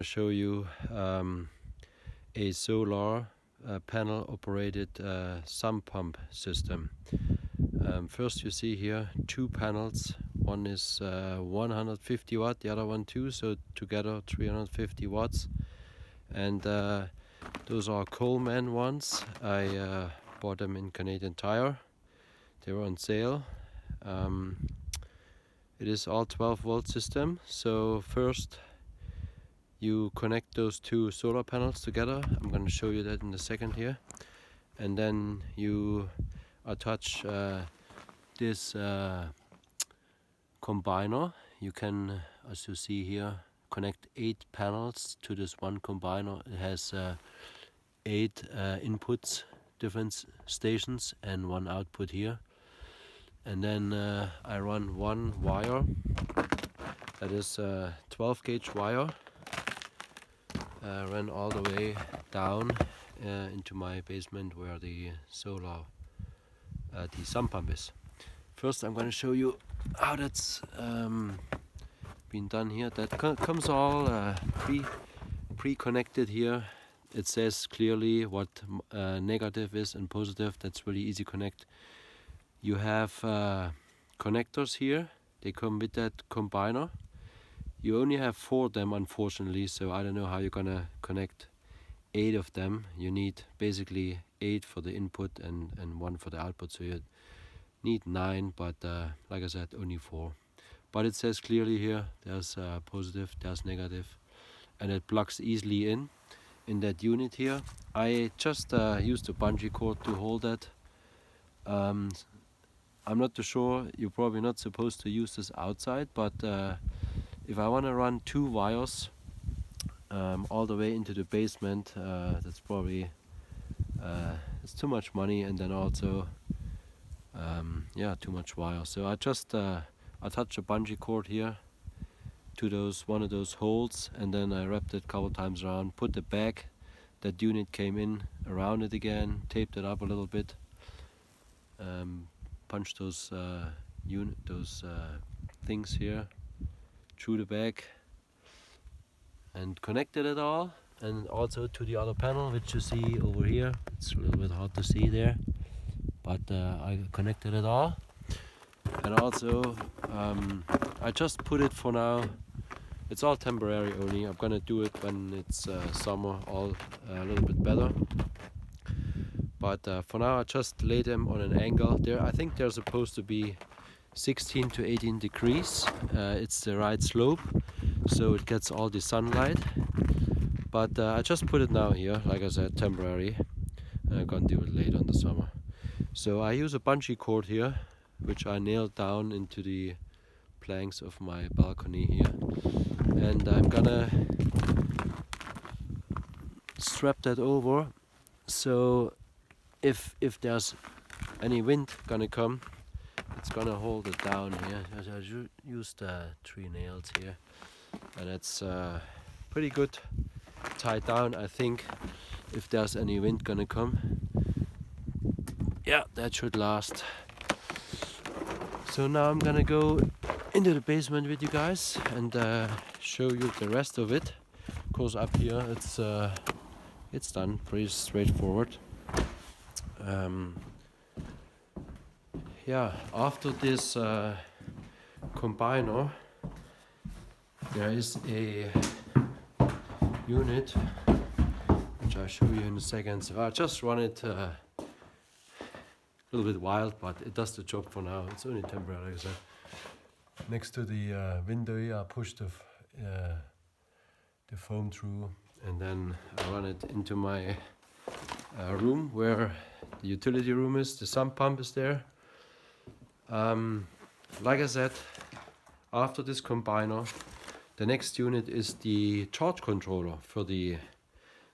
show you a solar panel operated sump pump system. First you see here two panels. One is 150 watt, the other one too, so together 350 watts. And those are Coleman ones. I bought them in Canadian Tire. They were on sale. It is all 12 volt system. So first you connect those two solar panels together. I'm going to show you that in a second here. And then you attach this combiner. You can, as you see here, connect 8 panels to this one combiner. It has 8 inputs, different stations, and 1 output here. And then I run 1 wire, that is 12 gauge wire, ran all the way down into my basement where the solar, the sump pump is. First I'm going to show you how that's been done here. That comes all pre-connected here. It says clearly what negative is and positive. That's really easy to connect. You have connectors here. They come with that combiner. You only have 4 of them, unfortunately, so I don't know how you're gonna connect 8 of them. You need basically 8 for the input and 1 for the output, so you need 9, but like I said, only 4. But it says clearly here, there's positive, there's negative, and it plugs easily in that unit here. I just used a bungee cord to hold that. I'm not too sure, you're probably not supposed to use this outside, but if I want to run 2 wires all the way into the basement, that's probably it's too much money, and then also yeah, too much wire. So I just attach a bungee cord here to one of those holes, and then I wrapped it a couple times around, put the back that unit came in around it again, taped it up a little bit, punch those things here through the back, and connected it all, and also to the other panel, which you see over here. It's a little bit hard to see there, but I connected it all. And also I just put it for now. It's all temporary only. I'm gonna do it when it's summer, all a little bit better. But for now I just lay them on an angle. I think they're supposed to be 16 to 18 degrees. It's the right slope, so it gets all the sunlight. But I just put it now here, like I said, temporary. I'm gonna do it later in the summer. So I use a bungee cord here, which I nailed down into the planks of my balcony here. And I'm gonna strap that over, so if there's any wind gonna come, it's gonna hold it down here. I used 3 nails here, and it's pretty good tied down, I think. If there's any wind gonna come, yeah, that should last. So now I'm gonna go into the basement with you guys and show you the rest of it. Of course, up here it's done, pretty straightforward. Yeah, after this combiner, there is a unit which I'll show you in a second. So I just run it a little bit wild, but it does the job for now. It's only temporary, like I said. Next to the window here, I push the foam through, and then I run it into my room where the utility room is. The sump pump is there. Like I said, after this combiner, the next unit is the charge controller for the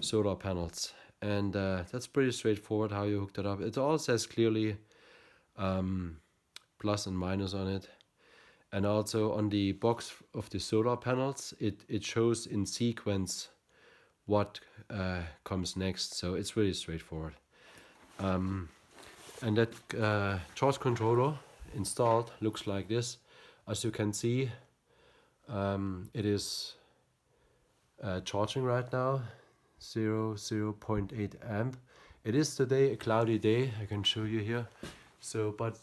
solar panels, and that's pretty straightforward how you hook that up. It all says clearly plus and minus on it, and also on the box of the solar panels it shows in sequence what comes next, so it's really straightforward. And that charge controller installed looks like this. As you can see, it is charging right now, 0.8 amp. It is today a cloudy day, I can show you here. So, but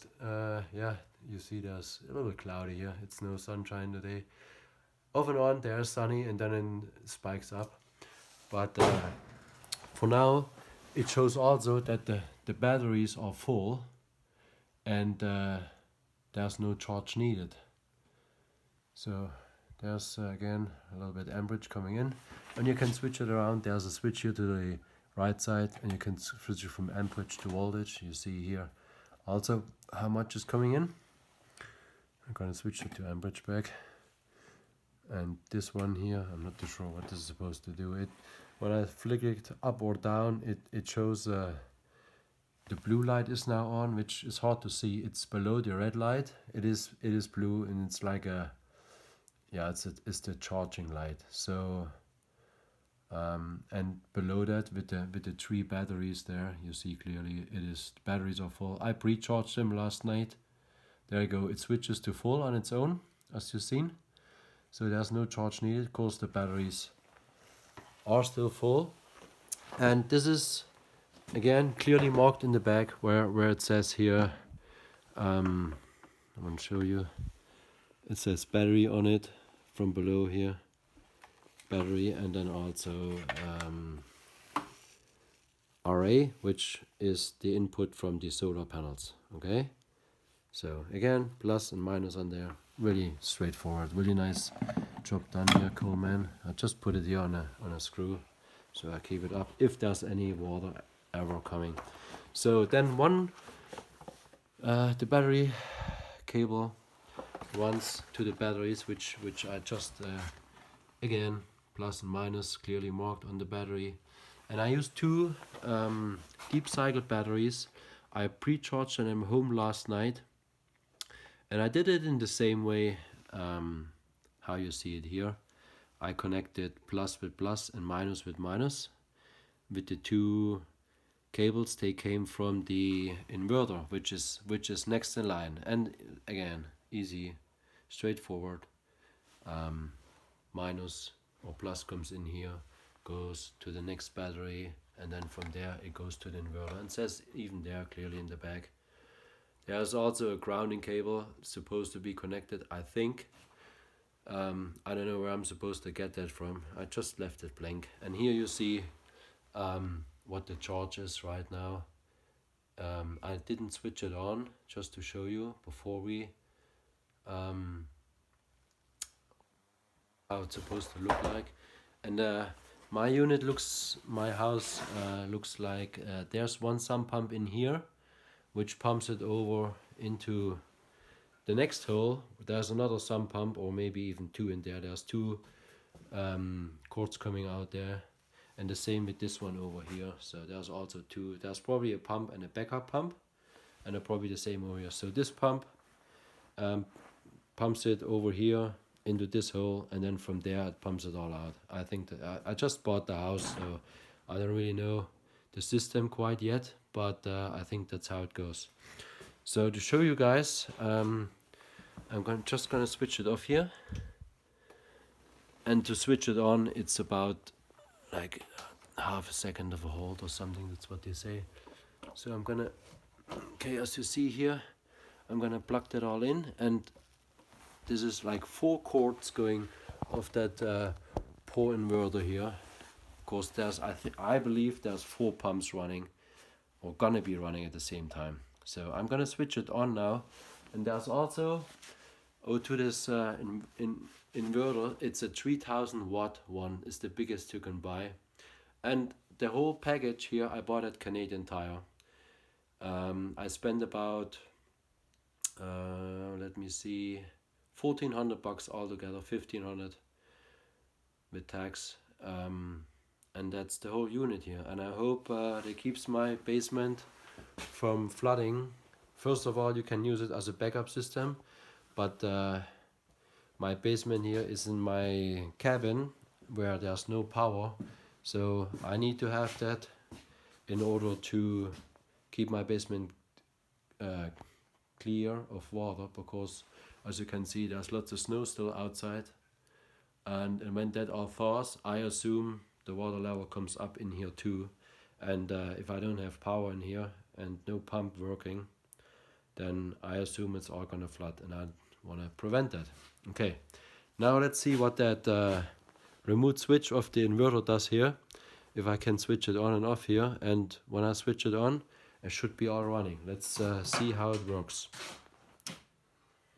yeah, you see there's a little bit cloudy here. It's no sunshine today. Off and on, there's sunny, and then it spikes up. But for now, it shows also that the batteries are full, and there's no charge needed. So there's again a little bit amperage coming in, and you can switch it around. There's a switch here to the right side, and you can switch it from amperage to voltage. You see here also how much is coming in. I'm gonna switch it to amperage back, and this one here, I'm not too sure what this is supposed to do. It when I flick it up or down, it shows the blue light is now on, which is hard to see. It's below the red light. It is blue, and it's like a, yeah, it's the charging light. So and below that with the 3 batteries there, you see clearly it is, the batteries are full. I pre-charged them last night. There you go, it switches to full on its own, as you've seen. So there's no charge needed. Of course the batteries are still full, and this is again clearly marked in the back where it says here, I want to show you, it says battery on it from below here, battery, and then also RA, which is the input from the solar panels. Okay, so again, plus and minus on there, really straightforward, really nice job done here, cool man. I just put it here on a screw, so I keep it up if there's any water ever coming. So then the battery cable runs to the batteries, which I just again, plus and minus clearly marked on the battery. And I used 2 deep cycle batteries. I pre-charged them home last night, and I did it in the same way how you see it here. I connected plus with plus and minus with minus. With the 2 cables, they came from the inverter, which is next in line. And again, easy, straightforward. Minus or plus comes in here, goes to the next battery, and then from there it goes to the inverter. And it says even there clearly in the back. There's also a grounding cable supposed to be connected, I think. I don't know where I'm supposed to get that from. I just left it blank. And here you see what the charge is right now. I didn't switch it on, just to show you before we how it's supposed to look like. And my unit looks, my house looks like there's 1 sump pump in here, which pumps it over into the next hole. There's another sump pump, or maybe even 2 in there. There's 2 cords coming out there, and the same with this one over here. So there's also 2. There's probably a pump and a backup pump, and they're probably the same over here. So this pump pumps it over here into this hole, and then from there it pumps it all out. I think that I just bought the house, so I don't really know the system quite yet, but I think that's how it goes. So to show you guys, I'm just gonna switch it off here, and to switch it on, it's about like half a second of a hold or something. That's what they say. So I'm gonna, okay, as you see here, I'm gonna plug that all in, and this is like 4 cords going off that poor inverter here. Of course, there's I believe there's 4 pumps running, or gonna be running at the same time. So I'm gonna switch it on now, and there's also to this inverter. It's a 3000 watt one. It's the biggest you can buy, and the whole package here I bought at Canadian Tire. I spent about let me see, $1,400 altogether, 1,500 with tax, and that's the whole unit here. And I hope it keeps my basement from flooding. First of all, you can use it as a backup system, but my basement here is in my cabin where there's no power, so I need to have that in order to keep my basement clear of water, because as you can see, there's lots of snow still outside. and when that all thaws, I assume the water level comes up in here too. And if I don't have power in here and no pump working, then I assume it's all gonna flood, and I want to prevent that. Okay, now let's see what that remote switch of the inverter does here. If I can switch it on and off here, and when I switch it on, it should be all running. Let's see how it works.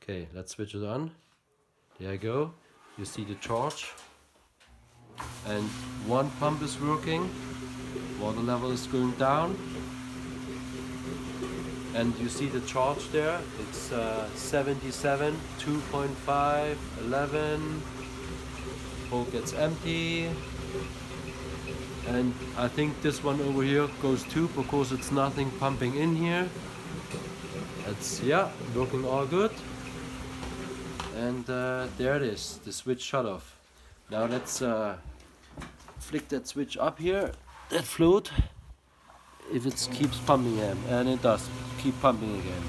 Okay, let's switch it on. There you go. You see the charge, and one pump is working. Water level is going down, and you see the charge there. It's 77, 2.5, 11. Hole gets empty, and I think this one over here goes too, because it's nothing pumping in here. It's, yeah, working all good. And there it is, the switch shut off. Now let's flick that switch up here, that float, if it keeps pumping again, and it does keep pumping again.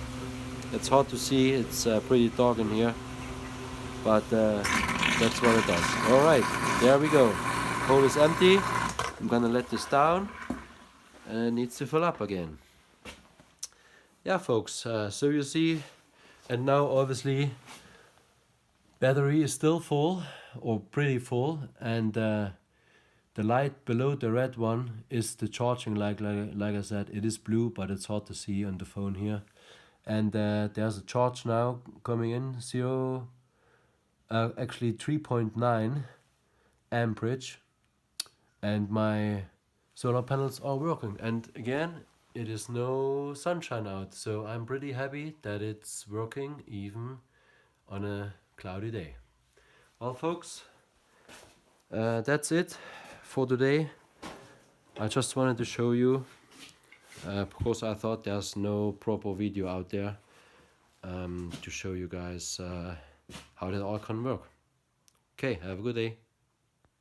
It's hard to see, it's pretty dark in here, but that's what it does. Alright, there we go. Hole is empty. I'm gonna let this down, and it needs to fill up again. Yeah, folks, so you see, and now obviously battery is still full, or pretty full, and the light below the red one is the charging, like I said. It is blue, but it's hard to see on the phone here. And there's a charge now coming in, actually 3.9 amperage, and my solar panels are working. And again, it is no sunshine out, so I'm pretty happy that it's working even on a cloudy day. Well, folks, that's it for today. I just wanted to show you, because I thought there's no proper video out there to show you guys how that all can work. Okay, have a good day.